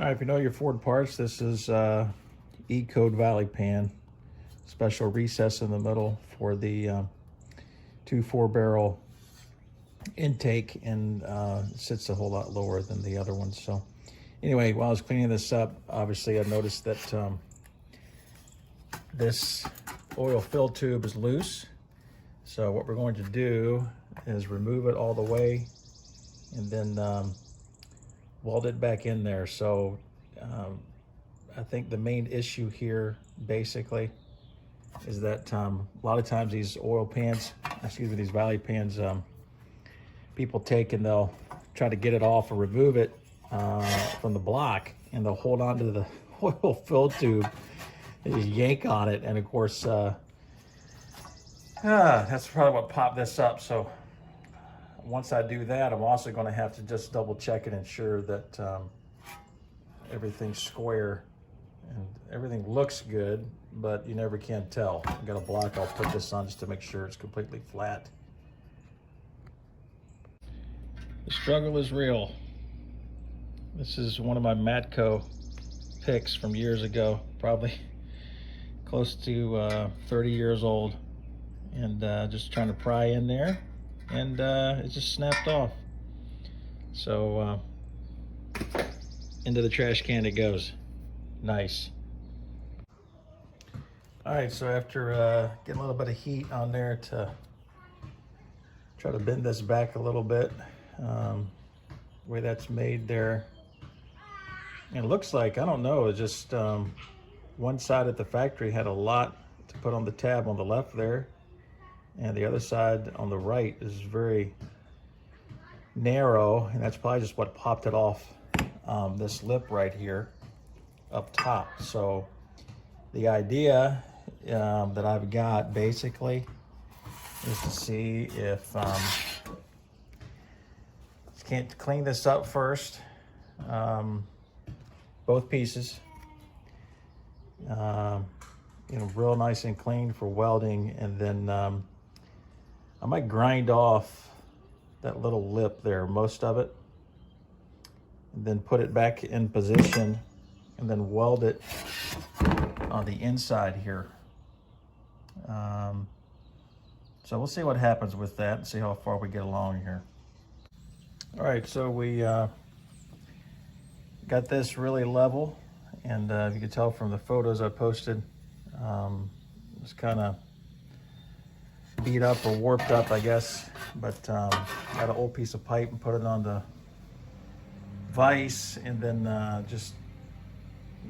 All right, if you know your Ford parts, this is E-code valley pan, special recess in the middle for the 2 4-barrel intake, and sits a whole lot lower than the other ones. So anyway, while I was cleaning this up, obviously I noticed that this oil fill tube is loose. So what we're going to do is remove it all the way and then weld it back in there. So I think the main issue here basically is that a lot of times these oil pans, these valley pans, people take and they'll try to get it off or remove it from the block, and they'll hold on to the oil fill tube and just yank on it. And of course, that's probably what popped this up. So once I do that, I'm also going to have to just double check and ensure that everything's square and everything looks good, but you never can tell. I've got a block I'll put this on just to make sure it's completely flat. The struggle is real. This is one of my Matco picks from years ago, probably close to 30 years old, and just trying to pry in there, and it just snapped off. So into the trash can it goes. Nice. All right, so after getting a little bit of heat on there to try to bend this back a little bit, the way that's made there, and it looks like, I don't know, it's just one side at the factory had a lot to put on the tab on the left there, and the other side on the right is very narrow, and that's probably just what popped it off this lip right here up top. So the idea that I've got basically is to see if can't clean this up first, both pieces, real nice and clean for welding, and then I might grind off that little lip there, most of it, and then put it back in position and then weld it on the inside here. So we'll see what happens with that and see how far we get along here. All right, so we got this really level, and if you can tell from the photos I posted, it's kind of beat up or warped up, I guess, but got an old piece of pipe and put it on the vise, and then just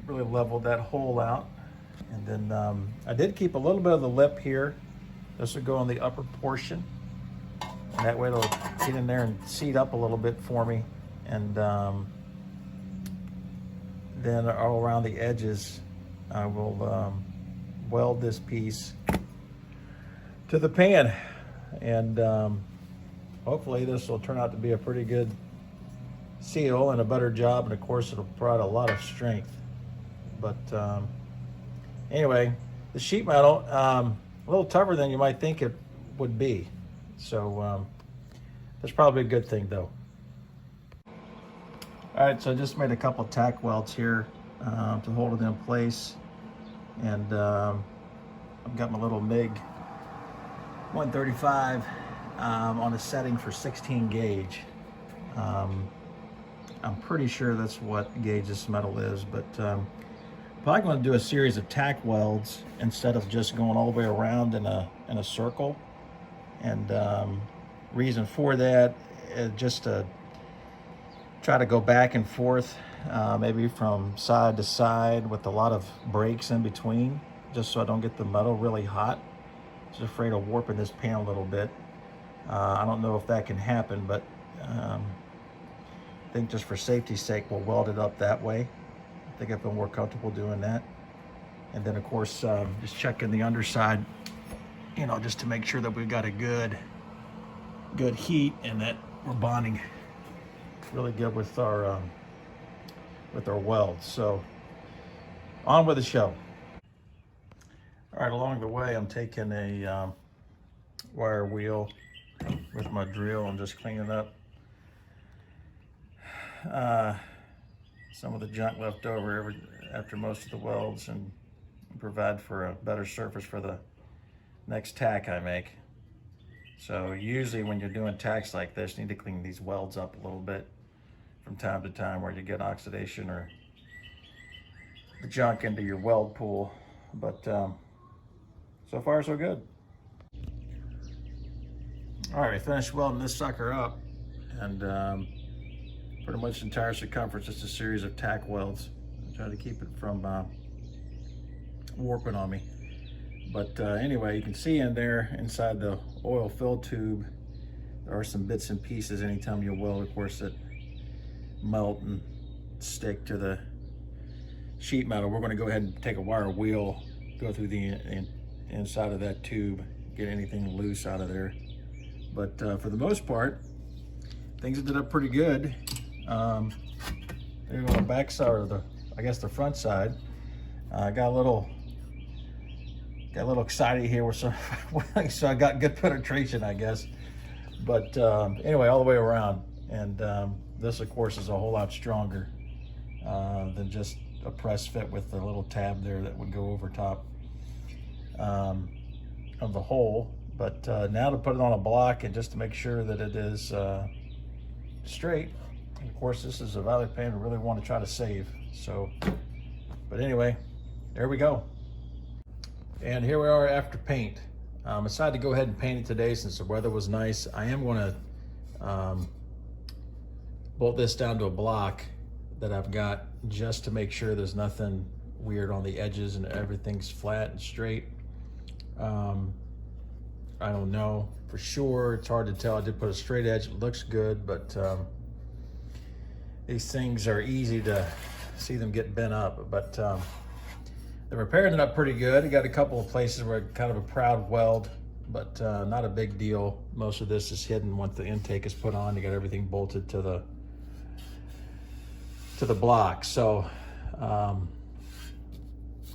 really leveled that hole out. And then I did keep a little bit of the lip here. This will go on the upper portion, and that way it'll get in there and seat up a little bit for me. And then all around the edges, I will weld this piece to the pan, and hopefully this will turn out to be a pretty good seal and a better job, and of course it'll provide a lot of strength. But anyway, the sheet metal, a little tougher than you might think it would be, so that's probably a good thing though. All right, so I just made a couple tack welds here to hold it in place, and I've got my little MIG 135 on a setting for 16 gauge. I'm pretty sure that's what gauge this metal is, but probably going to do a series of tack welds instead of just going all the way around in a circle. And reason for that is just to try to go back and forth, maybe from side to side with a lot of breaks in between, just so I don't get the metal really hot. Just afraid of warping this pan a little bit. I don't know if that can happen, but I think just for safety's sake, we'll weld it up that way. I think I feel more comfortable doing that. And then of course, just checking the underside, just to make sure that we've got a good heat and that we're bonding really good with our welds. So on with the show. All right, along the way, I'm taking a wire wheel with my drill and just cleaning up some of the junk left over after most of the welds and provide for a better surface for the next tack I make. So usually when you're doing tacks like this, you need to clean these welds up a little bit from time to time where you get oxidation or the junk into your weld pool. But so far so good. All right, I finished welding this sucker up, and pretty much the entire circumference, just a series of tack welds. I try to keep it from warping on me. But anyway, you can see in there, inside the oil fill tube, there are some bits and pieces anytime you weld, of course, that melt and stick to the sheet metal. We're going to go ahead and take a wire wheel, go through the inside of that tube, get anything loose out of there. But for the most part, things ended up pretty good. There on the back side, or the front side, got a little excited here, so I got good penetration, I guess. But anyway, all the way around, and this, of course, is a whole lot stronger than just a press fit with the little tab there that would go over top of the hole. But now to put it on a block and just to make sure that it is straight. And of course, this is a value pan we really want to try to save. So, but anyway, there we go. And here we are after paint. I decided to go ahead and paint it today since the weather was nice. I am going to bolt this down to a block that I've got just to make sure there's nothing weird on the edges and everything's flat and straight. I don't know for sure. It's hard to tell. I did put a straight edge. It looks good, but these things are easy to see them get bent up. But the repair ended up pretty good. I got a couple of places where kind of a proud weld, but not a big deal. Most of this is hidden once the intake is put on. You got everything bolted to the block. So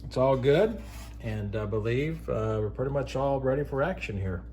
it's all good. And I believe we're pretty much all ready for action here.